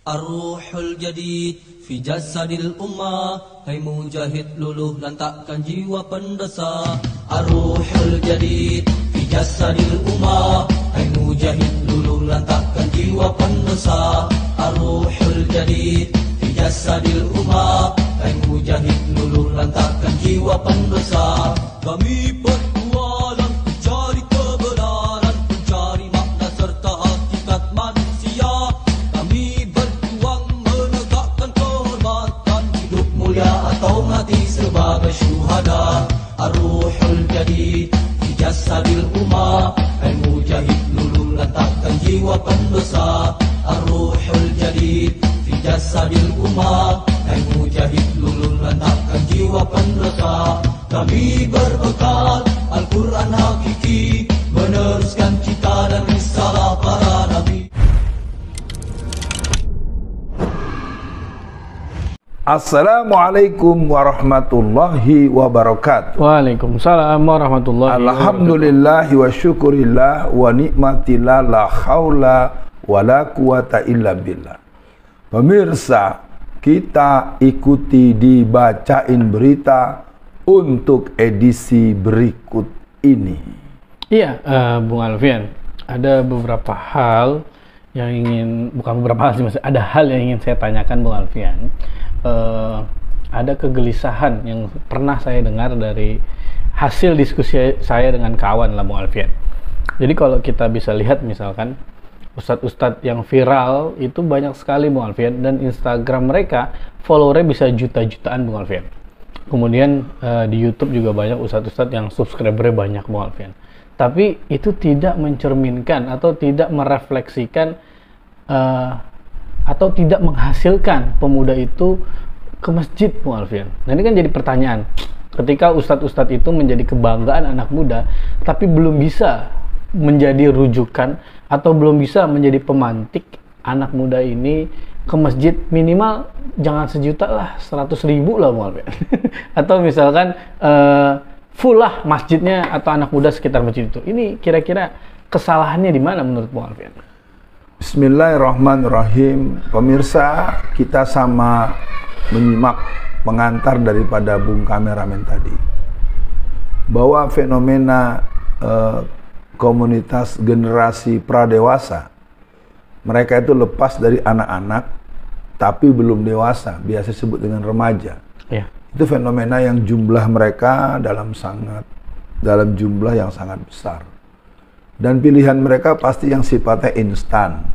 Ar-ruhul jadid fi jasadil ummah, hai mujahid luluh lantakkan jiwa pendesa. Ar-ruhul jadid fi jasadil ummah, hai mujahid luluh lantakkan jiwa pendesa. Ar-ruhul jadid fi jasadil ummah, hai mujahid luluh lantakkan jiwa pendesa. Kami berjualan mencari kebenaran, mencari makna serta hakikat manusia. Kami berjuang menegakkan kehormatan, hidup mulia atau mati sebagai syuhada. Ar-ruhul jadid fi jasadil ummah, hai mujahid luluh lantakkan jiwa pendesa. Ar-ruhul jadid fi jasadil ummah, hai mujahid luluh lantakkan jiwa pendesa. Kami berbekal Al-Quran hakiki, meneruskan cita dan risalah para nabi. Assalamualaikum warahmatullahi wabarakatuh. Waalaikumsalam warahmatullahi wabarakatuh. Alhamdulillahi wa syukurillah wa ni'matillah la haula wa la quwata illa billah. Pemirsa, kita ikuti dibacain berita untuk edisi berikut ini. Iya, Bung Alfian, ada beberapa hal yang bukan beberapa hal sih, maksudnya ada hal yang ingin saya tanyakan Bung Alfian. Ada kegelisahan yang pernah saya dengar dari hasil diskusi saya dengan kawan lah Bung Alfian. Jadi kalau kita bisa lihat misalkan ustadz-ustadz yang viral itu banyak sekali Bung Alfian, dan Instagram mereka followernya bisa juta-jutaan Bung Alfian. Kemudian di YouTube juga banyak ustadz-ustadz yang subscribernya banyak Bung Alfian. Tapi itu tidak mencerminkan atau tidak merefleksikan atau tidak menghasilkan pemuda itu ke masjid Bung Alfian. Nah ini kan jadi pertanyaan. Ketika ustadz-ustadz itu menjadi kebanggaan anak muda, tapi belum bisa menjadi rujukan atau belum bisa menjadi pemantik anak muda ini ke masjid, minimal jangan sejuta lah, 100.000 lah Bung Alfian. Atau misalkan full lah masjidnya atau anak muda sekitar masjid itu. Ini kira-kira kesalahannya di mana menurut Bung Alfian? Bismillahirrahmanirrahim. Pemirsa, kita sama menyimak pengantar daripada Bung kameramen tadi, bahwa fenomena komunitas generasi pradewasa, mereka itu lepas dari anak-anak tapi belum dewasa, biasa disebut dengan remaja. Ya. Itu fenomena yang jumlah mereka dalam jumlah yang sangat besar. Dan pilihan mereka pasti yang sifatnya instan,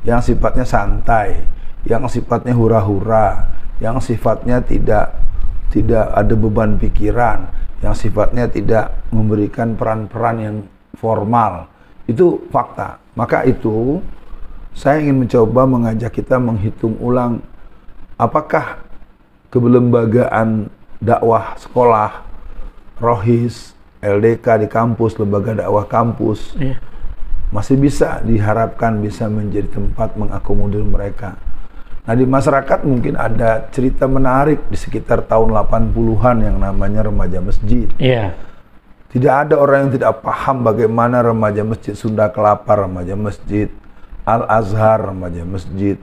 yang sifatnya santai, yang sifatnya hura-hura, yang sifatnya tidak ada beban pikiran, yang sifatnya tidak memberikan peran-peran yang formal. Itu fakta. Maka itu saya ingin mencoba mengajak kita menghitung ulang apakah kelembagaan dakwah sekolah, rohis, LDK di kampus, lembaga dakwah kampus, masih bisa diharapkan bisa menjadi tempat mengakomodir mereka. Nah di masyarakat mungkin ada cerita menarik di sekitar tahun 80-an yang namanya remaja masjid. Iya. Tidak ada orang yang tidak paham bagaimana remaja masjid Sunda Kelapa, remaja masjid Al-Azhar, remaja masjid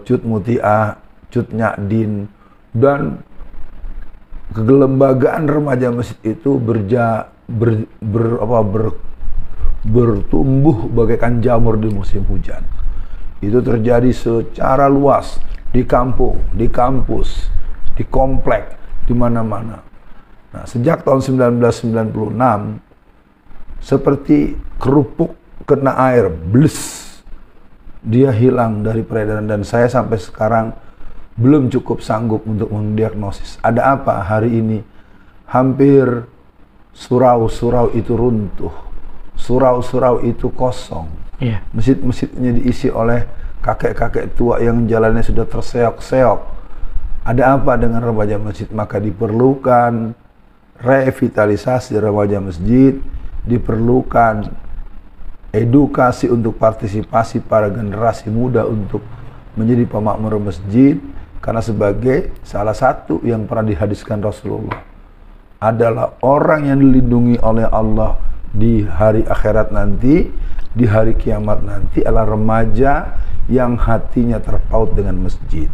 Cut Mutia, Cut Nyadin, dan kelembagaan remaja masjid itu bertumbuh bagaikan jamur di musim hujan. Itu terjadi secara luas di kampung, di kampus, di komplek, di mana-mana. Nah, sejak tahun 1996 seperti kerupuk kena air, bles, dia hilang dari peredaran, dan saya sampai sekarang belum cukup sanggup untuk mendiagnosis ada apa hari ini. Hampir surau-surau itu runtuh, surau-surau itu kosong. Iya. Masjid-masjidnya diisi oleh kakek-kakek tua yang jalannya sudah terseok-seok. Ada apa dengan remaja masjid? Maka diperlukan revitalisasi remaja masjid, diperlukan edukasi untuk partisipasi para generasi muda untuk menjadi pemakmur masjid, karena sebagai salah satu yang pernah dihadiskan Rasulullah adalah orang yang dilindungi oleh Allah di hari akhirat nanti, di hari kiamat nanti adalah remaja yang hatinya terpaut dengan masjid.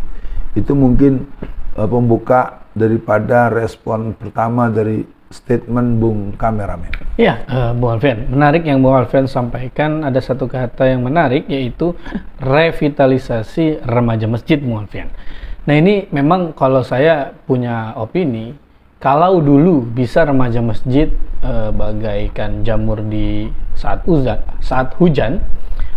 Itu mungkin pembuka daripada respon pertama dari statement Bung Kameramen. Iya, Bung Alfian, menarik yang Bung Alfian sampaikan. Ada satu kata yang menarik, yaitu revitalisasi remaja masjid, Bung Alfian. Nah, ini memang kalau saya punya opini, kalau dulu bisa remaja masjid bagaikan jamur di saat hujan,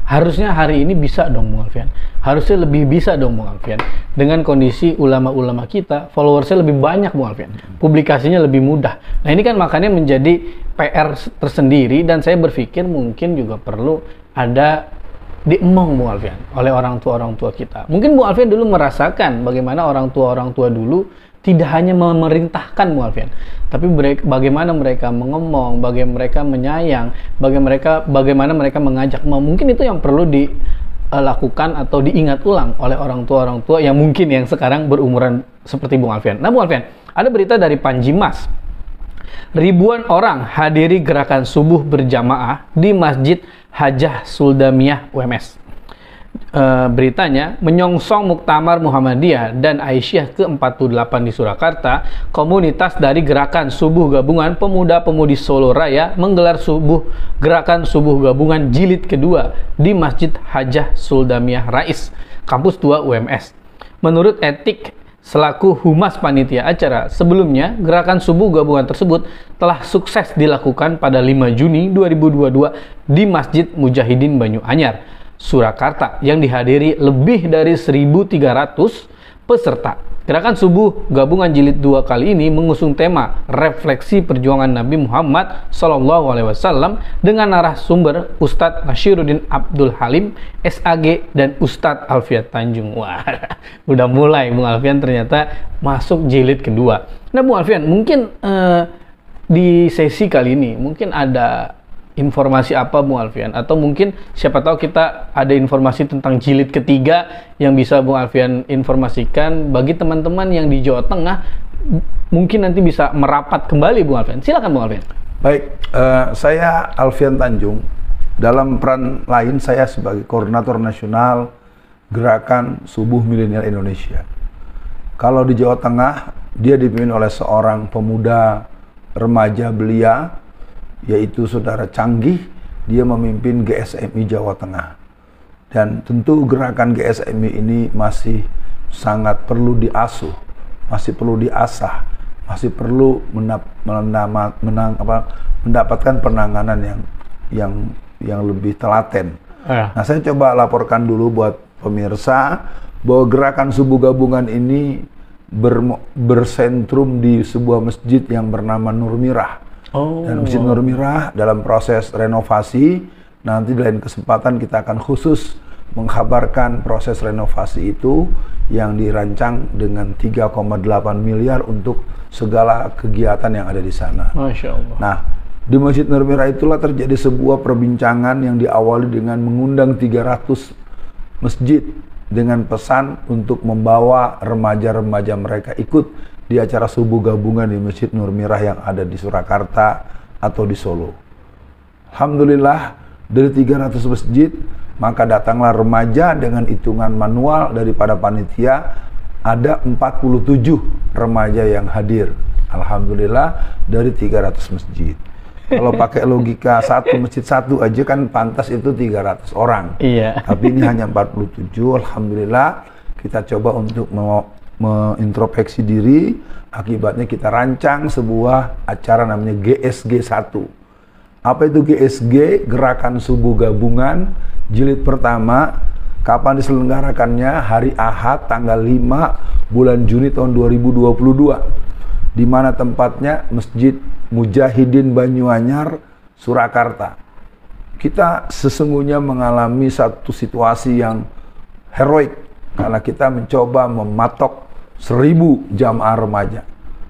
harusnya hari ini bisa dong, Bung Alfian. Harusnya lebih bisa dong, Bung Alfian. Dengan kondisi ulama-ulama kita, followersnya lebih banyak, Bung Alfian. Publikasinya lebih mudah. Nah, ini kan makanya menjadi PR tersendiri, dan saya berpikir mungkin juga perlu ada diemong, Bung Alfian, oleh orang tua kita. Mungkin Bung Alfian dulu merasakan bagaimana orang tua dulu tidak hanya memerintahkan, Bung Alfian, tapi bagaimana mereka mengemong, bagaimana mereka menyayang, bagaimana mereka mengajak. Mungkin itu yang perlu dilakukan atau diingat ulang oleh orang tua yang mungkin yang sekarang berumuran seperti Bung Alfian. Nah, Bung Alfian, ada berita dari Panji Mas. Ribuan orang hadiri gerakan subuh berjamaah di Masjid Hajah Suldamiah UMS. Beritanya, menyongsong Muktamar Muhammadiyah dan Aisyah ke-48 di Surakarta, komunitas dari Gerakan Subuh Gabungan Pemuda-Pemudi Solo Raya menggelar gerakan subuh gabungan jilid kedua di Masjid Hajah Suldamiah Rais, Kampus 2 UMS. Menurut Etik selaku humas panitia acara, sebelumnya gerakan subuh gabungan tersebut telah sukses dilakukan pada 5 Juni 2022 di Masjid Mujahidin Banyuanyar, Surakarta, yang dihadiri lebih dari 1.300 peserta. Gerakan subuh gabungan jilid 2 kali ini mengusung tema refleksi perjuangan Nabi Muhammad SAW dengan narasumber Ustadz Nashiruddin Abdul Halim, SAG, dan Ustadz Alfian Tanjung. Wah, udah mulai Bung Alfian ternyata masuk jilid kedua. Nah, Bung Alfian, mungkin di sesi kali ini mungkin ada informasi apa, Bung Alfian? Atau mungkin siapa tahu kita ada informasi tentang jilid ketiga yang bisa Bung Alfian informasikan bagi teman-teman yang di Jawa Tengah, mungkin nanti bisa merapat kembali, Bung Alfian. Silakan, Bung Alfian. Baik, saya Alfian Tanjung. Dalam peran lain saya sebagai koordinator nasional Gerakan Subuh Milenial Indonesia. Kalau di Jawa Tengah, dia dipimpin oleh seorang pemuda remaja belia, yaitu Saudara Canggih. Dia memimpin GSMI Jawa Tengah. Dan tentu gerakan GSMI ini masih sangat perlu diasuh, masih perlu diasah, masih perlu mendapatkan penanganan yang lebih telaten. Nah, saya coba laporkan dulu buat pemirsa bahwa gerakan subuh gabungan ini bersentrum di sebuah masjid yang bernama Nur Mirah. Dan Masjid Nur Mirah dalam proses renovasi. Nanti di lain kesempatan kita akan khusus mengkabarkan proses renovasi itu yang dirancang dengan 3,8 miliar untuk segala kegiatan yang ada di sana. Masya Allah. Nah, di Masjid Nur Mirah itulah terjadi sebuah perbincangan yang diawali dengan mengundang 300 masjid dengan pesan untuk membawa remaja-remaja mereka ikut di acara subuh gabungan di Masjid Nur Mirah yang ada di Surakarta atau di Solo. Alhamdulillah, dari 300 masjid, maka datanglah remaja dengan hitungan manual daripada panitia, ada 47 remaja yang hadir. Alhamdulillah, dari 300 masjid. Kalau pakai logika satu masjid satu aja kan pantas itu 300 orang. Iya. Tapi ini hanya 47. Alhamdulillah, kita coba untuk mengintrospeksi diri. Akibatnya kita rancang sebuah acara namanya GSG 1. Apa itu GSG? Gerakan Subuh Gabungan jilid pertama. Kapan diselenggarakannya? Hari Ahad tanggal 5 bulan Juni tahun 2022. Di mana tempatnya? Masjid Mujahidin Banyuanyar, Surakarta. Kita sesungguhnya mengalami satu situasi yang heroik karena kita mencoba mematok 1.000 jamaah remaja.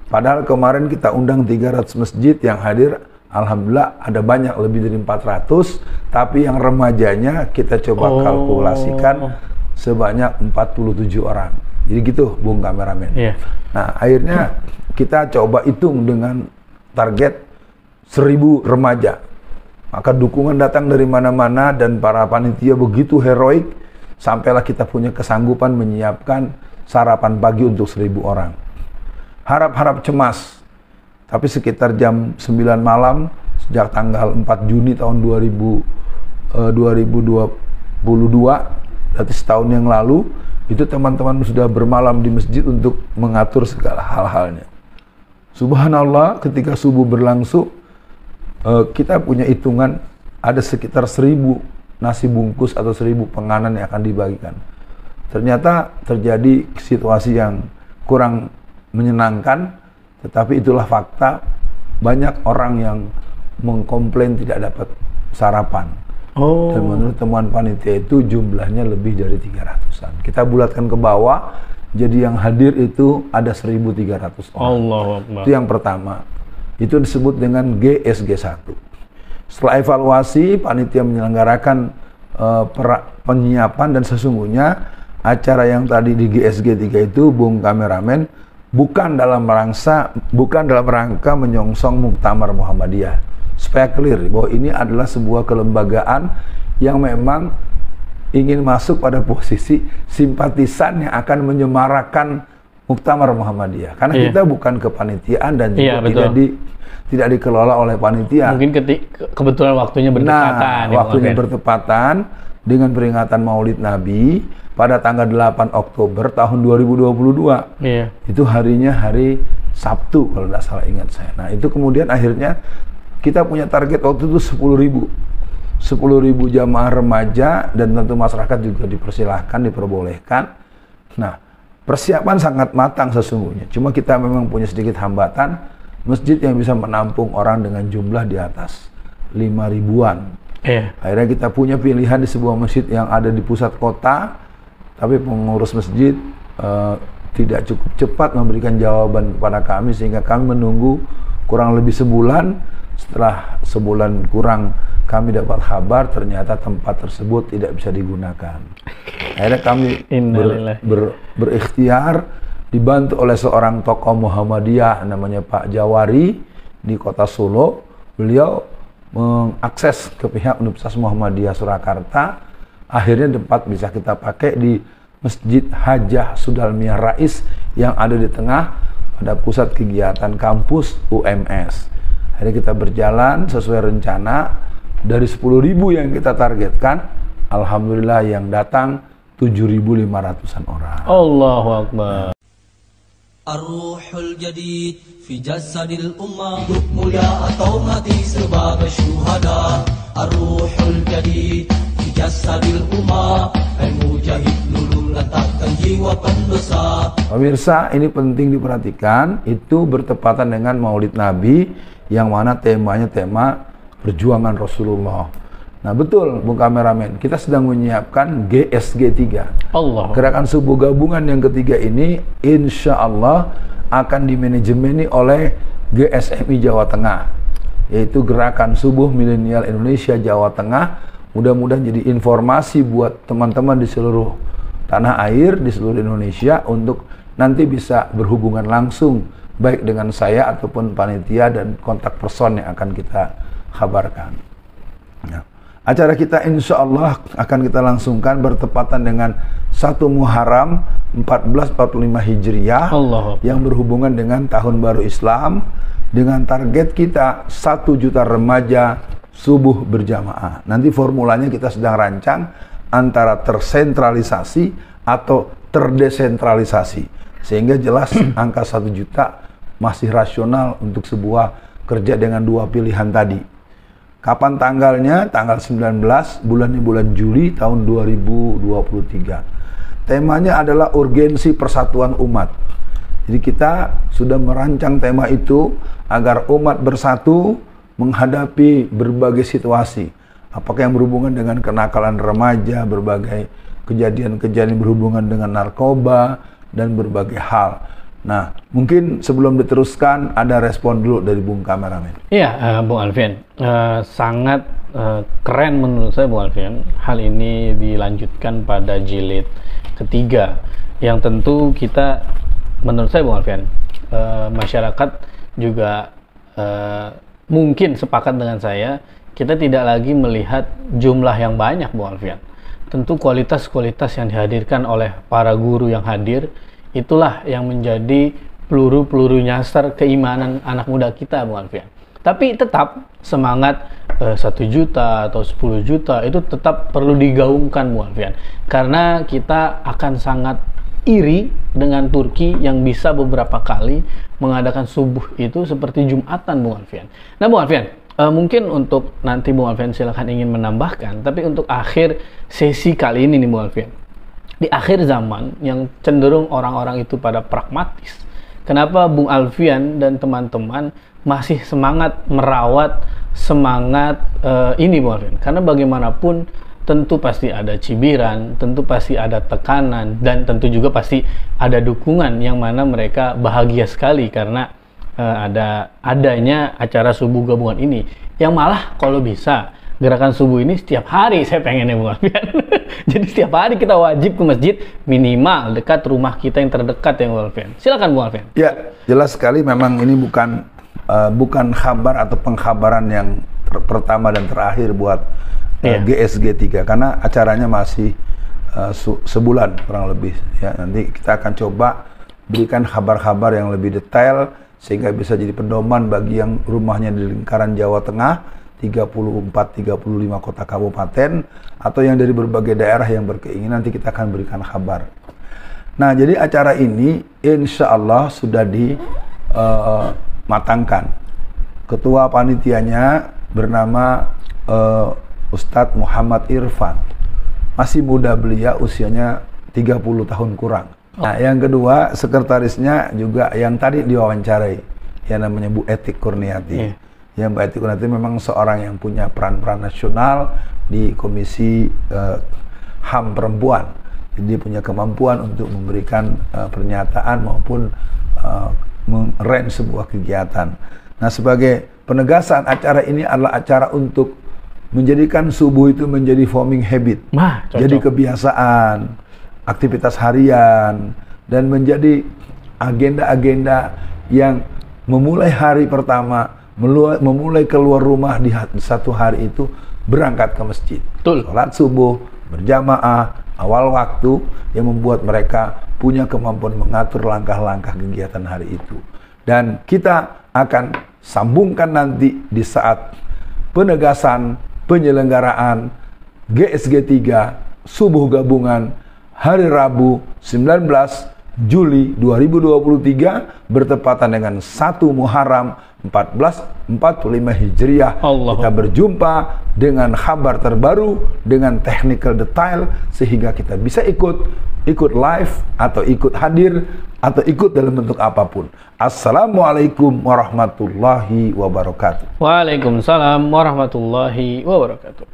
Padahal kemarin kita undang 300 masjid yang hadir, alhamdulillah ada banyak, lebih dari 400, tapi yang remajanya kita coba kalkulasikan sebanyak 47 orang. Jadi gitu, Bung Kameramen. Yeah. Nah, akhirnya kita coba hitung dengan target 1.000 remaja. Maka dukungan datang dari mana-mana dan para panitia begitu heroik sampailah kita punya kesanggupan menyiapkan sarapan pagi untuk 1.000 orang. Harap-harap cemas, tapi sekitar jam 9 malam sejak tanggal 4 Juni tahun 2022, berarti setahun yang lalu, itu teman-teman sudah bermalam di masjid untuk mengatur segala hal-halnya. Subhanallah, ketika subuh berlangsung, kita punya hitungan ada sekitar 1.000 nasi bungkus atau 1.000 penganan yang akan dibagikan. Ternyata terjadi situasi yang kurang menyenangkan, tetapi itulah fakta. Banyak orang yang mengkomplain tidak dapat sarapan. Dan menurut temuan panitia itu jumlahnya lebih dari 300-an. Kita bulatkan ke bawah, jadi yang hadir itu ada 1.300 orang. Allahu Akbar. Itu yang pertama. Itu disebut dengan GSG 1. Setelah evaluasi, panitia menyelenggarakan penyiapan, dan sesungguhnya acara yang tadi di GSG 3 itu, Bung Kameramen, bukan dalam rangka menyongsong Muktamar Muhammadiyah. Supaya clear bahwa ini adalah sebuah kelembagaan yang memang ingin masuk pada posisi simpatisan yang akan menyemarakan Muktamar Muhammadiyah. Karena kita bukan kepanitiaan dan juga tidak dikelola oleh panitia. Mungkin kebetulan waktunya bertepatan. Nah, waktunya bertepatan dengan peringatan Maulid Nabi pada tanggal 8 Oktober tahun 2022. Iya. Itu harinya hari Sabtu kalau tidak salah ingat saya. Nah, itu kemudian akhirnya kita punya target waktu itu 10.000 jamaah remaja, dan tentu masyarakat juga dipersilahkan, diperbolehkan. Nah, persiapan sangat matang sesungguhnya. Cuma kita memang punya sedikit hambatan, masjid yang bisa menampung orang dengan jumlah di atas 5.000-an. Akhirnya kita punya pilihan di sebuah masjid yang ada di pusat kota, tapi pengurus masjid tidak cukup cepat memberikan jawaban kepada kami, sehingga kami menunggu kurang lebih sebulan. Setelah sebulan kurang kami dapat kabar ternyata tempat tersebut tidak bisa digunakan. Akhirnya kami berikhtiar, dibantu oleh seorang tokoh Muhammadiyah namanya Pak Jawari di Kota Solo. Beliau mengakses ke pihak Universitas Muhammadiyah Surakarta. Akhirnya tempat bisa kita pakai di Masjid Hajah Sudalmiah Rais yang ada di tengah pada pusat kegiatan kampus UMS. Akhirnya kita berjalan sesuai rencana. Dari 10.000 yang kita targetkan, alhamdulillah yang datang 7.500-an orang. Allahu Akbar. Ar-Ruhul Jadid fi jasadil ummah, mulia atau mati sebagai syuhada. Ar-Ruhul Jadid fi jasadil ummah, hai mujahid luluh lantakkan jiwa pendosa. Pemirsa, ini penting diperhatikan, itu bertepatan dengan Maulid Nabi yang mana temanya tema perjuangan Rasulullah. Nah betul, Bung Kameramen, kita sedang menyiapkan GSG 3. Gerakan Subuh Gabungan yang ketiga ini insya Allah akan dimanajemeni oleh GSMI Jawa Tengah, yaitu Gerakan Subuh Milenial Indonesia Jawa Tengah. Mudah-mudahan jadi informasi buat teman-teman di seluruh tanah air, di seluruh Indonesia, untuk nanti bisa berhubungan langsung baik dengan saya ataupun panitia dan kontak person yang akan kita kabarkan. Nah, acara kita insya Allah akan kita langsungkan bertepatan dengan 1 Muharram 1445 Hijriah yang berhubungan dengan Tahun Baru Islam, dengan target kita 1 juta remaja subuh berjamaah. Nanti formulanya kita sedang rancang antara tersentralisasi atau terdesentralisasi, sehingga jelas angka 1 juta masih rasional untuk sebuah kerja dengan dua pilihan tadi. Kapan tanggalnya? Tanggal 19, bulan Juli tahun 2023. Temanya adalah urgensi persatuan umat. Jadi kita sudah merancang tema itu agar umat bersatu menghadapi berbagai situasi. Apakah yang berhubungan dengan kenakalan remaja, berbagai kejadian-kejadian berhubungan dengan narkoba, dan berbagai hal. Nah, mungkin sebelum diteruskan ada respon dulu dari Bung Kameramen. Iya, Bung Alfian, sangat keren menurut saya Bung Alfian. Hal ini dilanjutkan pada jilid ketiga, yang tentu kita, menurut saya Bung Alfian, masyarakat juga mungkin sepakat dengan saya, kita tidak lagi melihat jumlah yang banyak Bung Alfian. tentu kualitas-kualitas yang dihadirkan oleh para guru yang hadir, itulah yang menjadi peluru-peluru nyasar keimanan anak muda kita, Bung Alfian. Tapi tetap semangat 1 juta atau 10 juta itu tetap perlu digaungkan, Bung Alfian. Karena kita akan sangat iri dengan Turki yang bisa beberapa kali mengadakan subuh itu seperti Jumatan, Bung Alfian. Nah, Bung Alfian, mungkin untuk nanti Bung Alfian silakan ingin menambahkan, tapi untuk akhir sesi kali ini nih Bung Alfian, di akhir zaman yang cenderung orang-orang itu pada pragmatis, kenapa Bung Alfian dan teman-teman masih semangat merawat semangat ini, Bung Alfian? Karena bagaimanapun tentu pasti ada cibiran, tentu pasti ada tekanan, dan tentu juga pasti ada dukungan yang mana mereka bahagia sekali karena adanya acara subuh gabungan ini. Yang malah kalau bisa gerakan subuh ini setiap hari saya pengennya, Bung Alfian. Jadi setiap hari kita wajib ke masjid minimal dekat rumah kita yang terdekat ya, Bung Alfian. Silakan Bung Alfian. Ya, jelas sekali memang ini bukan kabar atau pengkhabaran yang pertama dan terakhir buat GSG 3 karena acaranya masih sebulan kurang lebih ya. Nanti kita akan coba berikan kabar-kabar yang lebih detail sehingga bisa jadi pedoman bagi yang rumahnya di lingkaran Jawa Tengah, 34-35 kota kabupaten, atau yang dari berbagai daerah yang berkeinginan, nanti kita akan berikan kabar. Nah, jadi acara ini insya Allah sudah dimatangkan. Ketua panitianya bernama Ustadz Muhammad Irfan. Masih muda beliau, usianya 30 tahun kurang. Nah, yang kedua, sekretarisnya juga yang tadi diwawancarai, yang namanya Bu Etik Kurniati. Yang Bu Etik Kurniati memang seorang yang punya peran-peran nasional di Komisi HAM Perempuan. Jadi punya kemampuan untuk memberikan pernyataan maupun merem sebuah kegiatan. Nah, sebagai penegasan, acara ini adalah acara untuk menjadikan subuh itu menjadi forming habit, jadi kebiasaan, aktivitas harian, dan menjadi agenda-agenda yang memulai hari pertama, memulai keluar rumah di satu hari itu berangkat ke masjid, sholat subuh berjamaah awal waktu, yang membuat mereka punya kemampuan mengatur langkah-langkah kegiatan hari itu. Dan kita akan sambungkan nanti di saat penegasan penyelenggaraan GSG 3 Subuh Gabungan hari Rabu 19 Juli 2023 bertepatan dengan 1 Muharram 1445 Hijriah. Kita berjumpa dengan kabar terbaru, dengan technical detail, sehingga kita bisa ikut live atau ikut hadir atau ikut dalam bentuk apapun. Assalamualaikum warahmatullahi wabarakatuh. Waalaikumsalam warahmatullahi wabarakatuh.